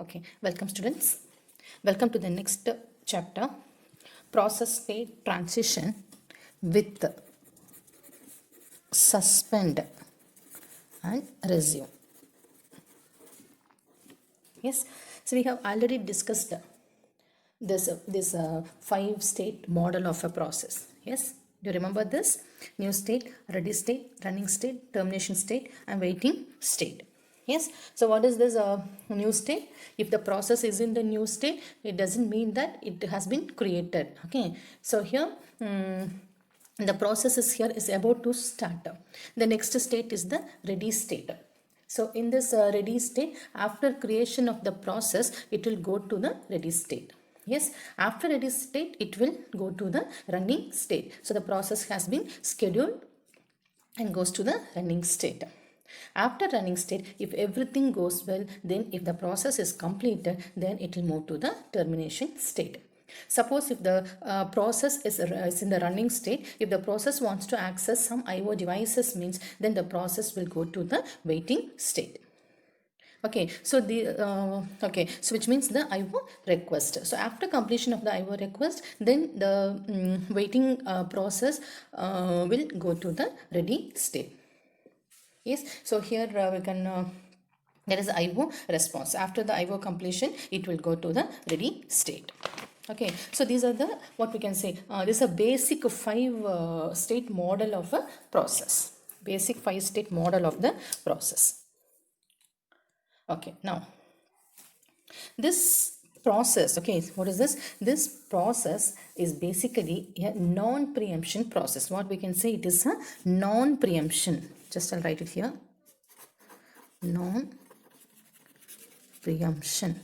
Okay, welcome students. Welcome to the next chapter, process state transition with suspend and resume. Yes, so we have already discussed this 5-state model of a process. Yes, do you remember this? New state, ready state, running state, termination state, and waiting state. Yes, so what is this new state? If the process is in the new state, it doesn't mean that it has been created. Okay, so here the process is here is about to start. The next state is the ready state. So in this ready state, after creation of the process, it will go to the ready state. Yes, after ready state, it will go to the running state. So the process has been scheduled and goes to the running state. After running state, if everything goes well, then if the process is completed, then it will move to the termination state. Suppose if the process is in the running state, if the process wants to access some IO devices means, then the process will go to the waiting state. Okay, so so which means the IO request. So after completion of the IO request, then the waiting process will go to the ready state. Yes, so here we can there is IO response. After the IO completion, it will go to the ready state. Okay, so these are the what we can say. This is a basic 5-state model of a process. Basic 5-state model of the process. Okay, now this process, okay, what is this? This process is basically a non-preemption process. What we can say, it is a non-preemption. Just I'll write it here. Non-preemption.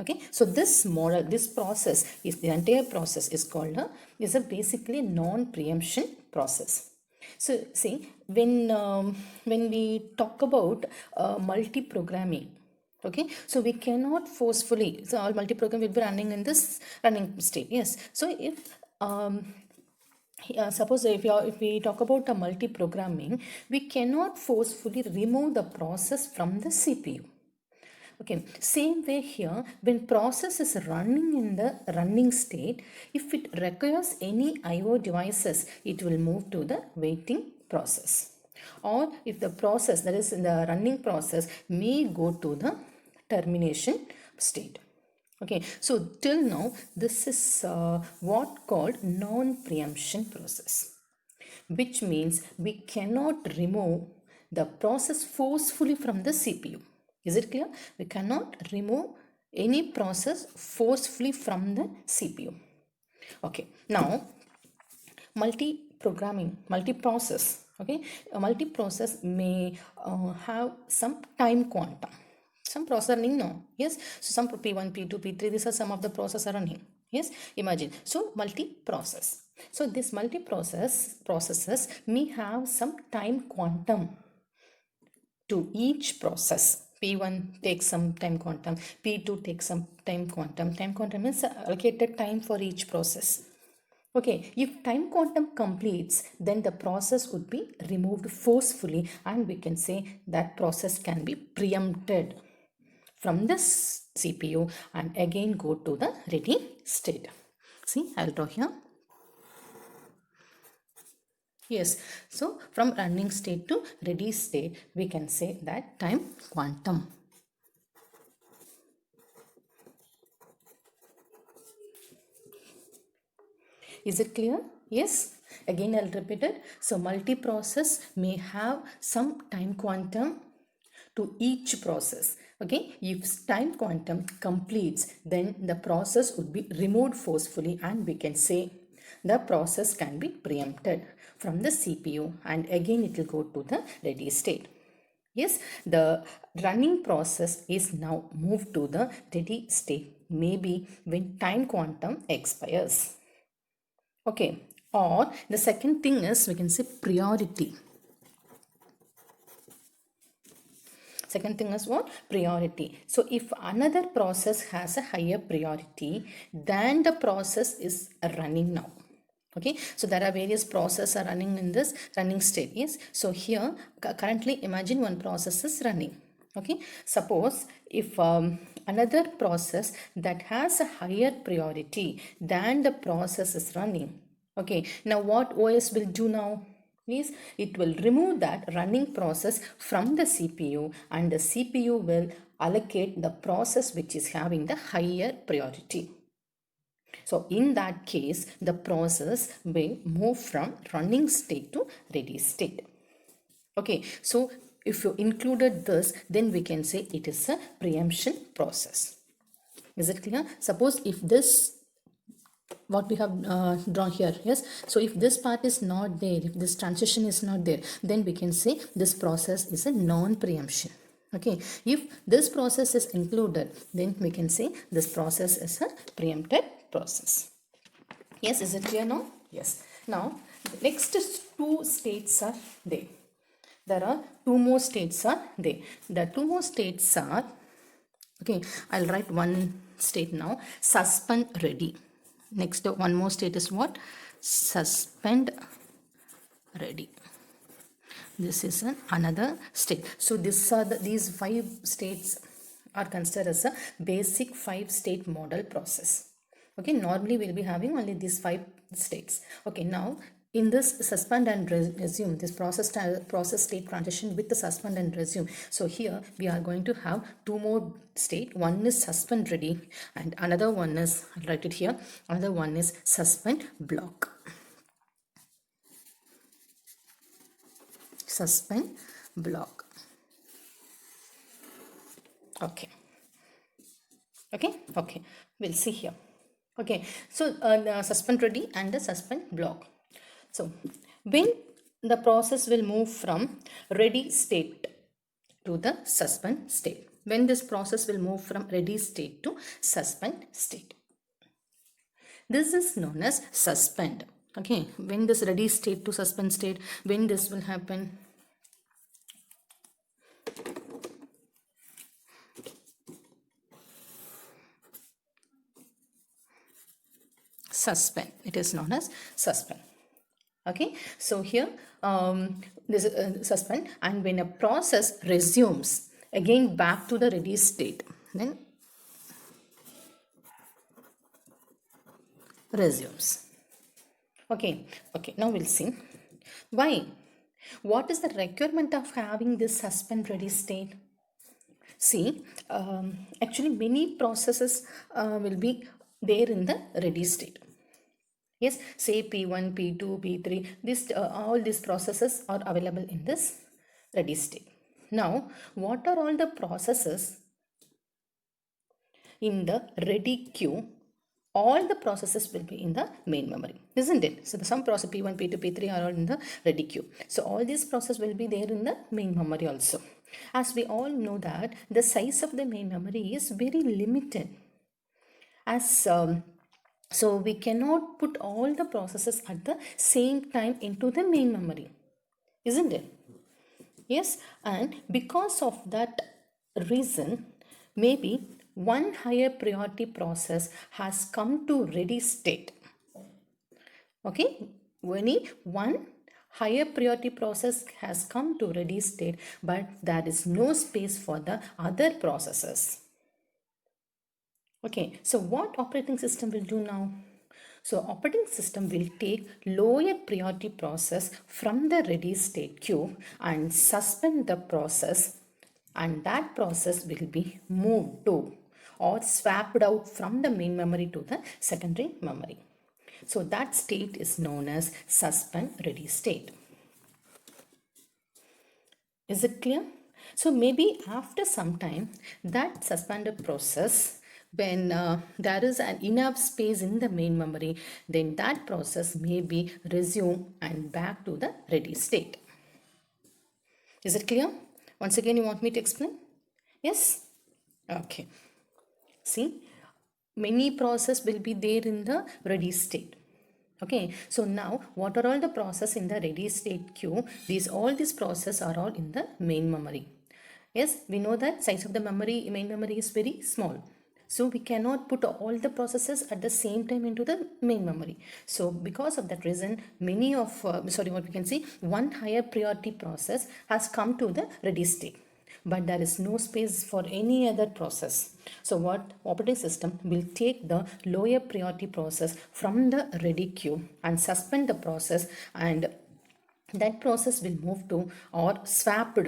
Okay, so this model, this process is the entire process is called is a basically non-preemption process. So see, when we talk about multi-programming, okay, so we cannot forcefully, so all multi-program will be running in this running state. Yes, so if suppose if we talk about a multi-programming, we cannot forcefully remove the process from the CPU. Okay, same way here, when process is running in the running state, if it requires any IO devices, it will move to the waiting process. Or if the process that is in the running process may go to the termination state. Okay, so till now, this is what called non-preemption process, which means we cannot remove the process forcefully from the CPU. Is it clear? We cannot remove any process forcefully from the CPU. Okay, now multi-programming, multi-process, okay, a multi-process may have some time quantum. Some process running now, yes, so some P1, P2, P3, these are some of the process are running. Yes, imagine, so multi-process. So this processes may have some time quantum to each process. P1 takes some time quantum, P2 takes some time quantum. Time quantum is allocated time for each process. Okay, if time quantum completes, then the process would be removed forcefully, and we can say that process can be preempted from the CPU and again go to the ready state. See, I'll draw here. Yes, so from running state to ready state, we can say that time quantum. Is it clear? Yes. Again, I'll repeat it. So multi-process may have some time quantum to each process. Okay, if time quantum completes, then the process would be removed forcefully, and we can say the process can be preempted from the CPU, and again it will go to the ready state. Yes, the running process is now moved to the ready state, maybe when time quantum expires. Okay, or the second thing is we can say priority. Second thing is what? Priority. So if another process has a higher priority, then the process is running now. Okay, so there are various processes are running in this running state. Yes, so here currently imagine one process is running. Okay, suppose if another process that has a higher priority than the process is running. Okay, now what OS will do now is it will remove that running process from the CPU, and the CPU will allocate the process which is having the higher priority. So in that case, the process will move from running state to ready state. Okay, so if you included this, then we can say it is a preemption process. Is it clear? Suppose if this, what we have drawn here, yes, so if this part is not there, if this transition is not there, then we can say this process is a non-preemption. Okay, if this process is included, then we can say this process is a preempted process. Yes, is it clear now? Yes. Now the next two states are there. There are two more states are there. The two more states are, okay, I'll write one state now, suspend ready. Next one more state is what? Suspend ready. This is another state. So these 5 states are considered as a basic 5-state model process. Okay, normally we'll be having only these 5 states. Okay, now in this suspend and resume, this process state transition with the suspend and resume. So here we are going to have 2 more state. One is suspend ready and another one is, I'll write it here, another one is suspend block. Suspend block. Okay. Okay, we'll see here. Okay, so the suspend ready and the suspend block. So when the process will move from ready state to the suspend state, when this process will move from ready state to suspend state, this is known as suspend. Okay, when this ready state to suspend state, when this will happen? Suspend. It is known as suspend. Okay, so here this is suspend, and when a process resumes again back to the ready state, then resumes. Okay, now we'll see why. What is the requirement of having this suspend ready state? See, actually many processes will be there in the ready state. Yes, say P1, P2, P3, this all these processes are available in this ready state. Now, what are all the processes in the ready queue? All the processes will be in the main memory, isn't it? So some process P1, P2, P3 are all in the ready queue. So all these processes will be there in the main memory also. As we all know that the size of the main memory is very limited. As so we cannot put all the processes at the same time into the main memory, isn't it? Yes, and because of that reason, maybe one higher priority process has come to ready state. Okay, only one higher priority process has come to ready state, but there is no space for the other processes. Okay, so what operating system will do now? So operating system will take lower priority process from the ready state queue and suspend the process, and that process will be moved to or swapped out from the main memory to the secondary memory. So that state is known as suspend ready state. Is it clear? So maybe after some time, that suspended process, when there is an enough space in the main memory, then that process may be resumed and back to the ready state. Is it clear? Once again, you want me to explain? Yes? Okay. See, many processes will be there in the ready state. Okay, so now what are all the processes in the ready state queue? All these processes are all in the main memory. Yes, we know that size of the memory, main memory is very small. So we cannot put all the processes at the same time into the main memory. So because of that reason, one higher priority process has come to the ready state. but there is no space for any other process. So what operating system will take the lower priority process from the ready queue and suspend the process, and that process will move to or swapped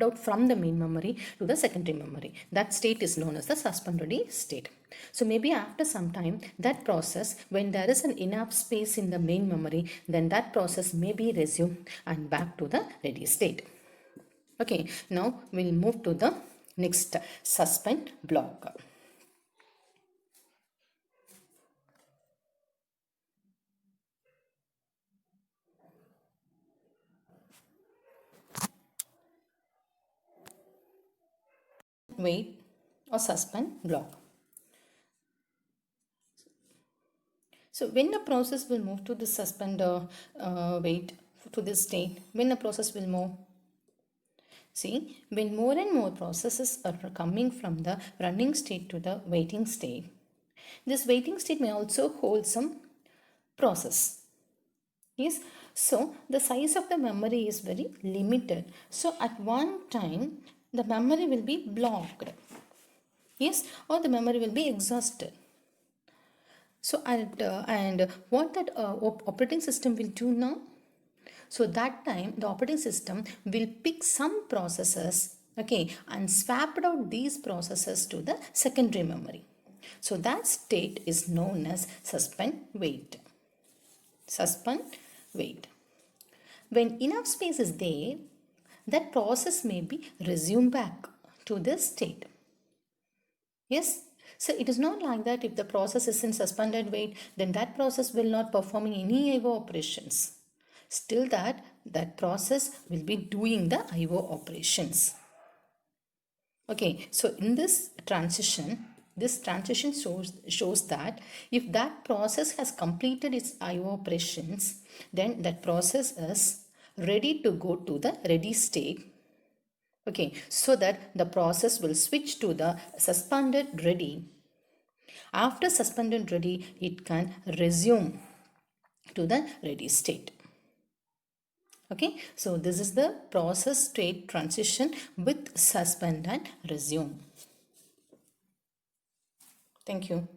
out from the main memory to the secondary memory. That state is known as the suspend ready state. So maybe after some time, that process, when there is an enough space in the main memory, then that process may be resumed and back to the ready state. Okay, now we'll move to the next suspend block. Wait or suspend block. So when a process will move to the suspend wait to this state, when a process will move, see, when more and more processes are coming from the running state to the waiting state, this waiting state may also hold some process. Yes, so the size of the memory is very limited. So at one time, the memory will be blocked. Yes, or the memory will be exhausted. So and what that operating system will do now? So that time the operating system will pick some processes, okay, and swap out these processes to the secondary memory. So that state is known as suspend wait. Suspend wait. When enough space is there, that process may be resumed back to this state. Yes. So it is not like that if the process is in suspended wait, then that process will not performing any IO operations. Still that process will be doing the IO operations. Okay, so in this transition shows that if that process has completed its IO operations, then that process is ready to go to the ready state. Okay, so that the process will switch to the suspended ready. After suspended ready, it can resume to the ready state. Okay, so this is the process state transition with suspend and resume. Thank you.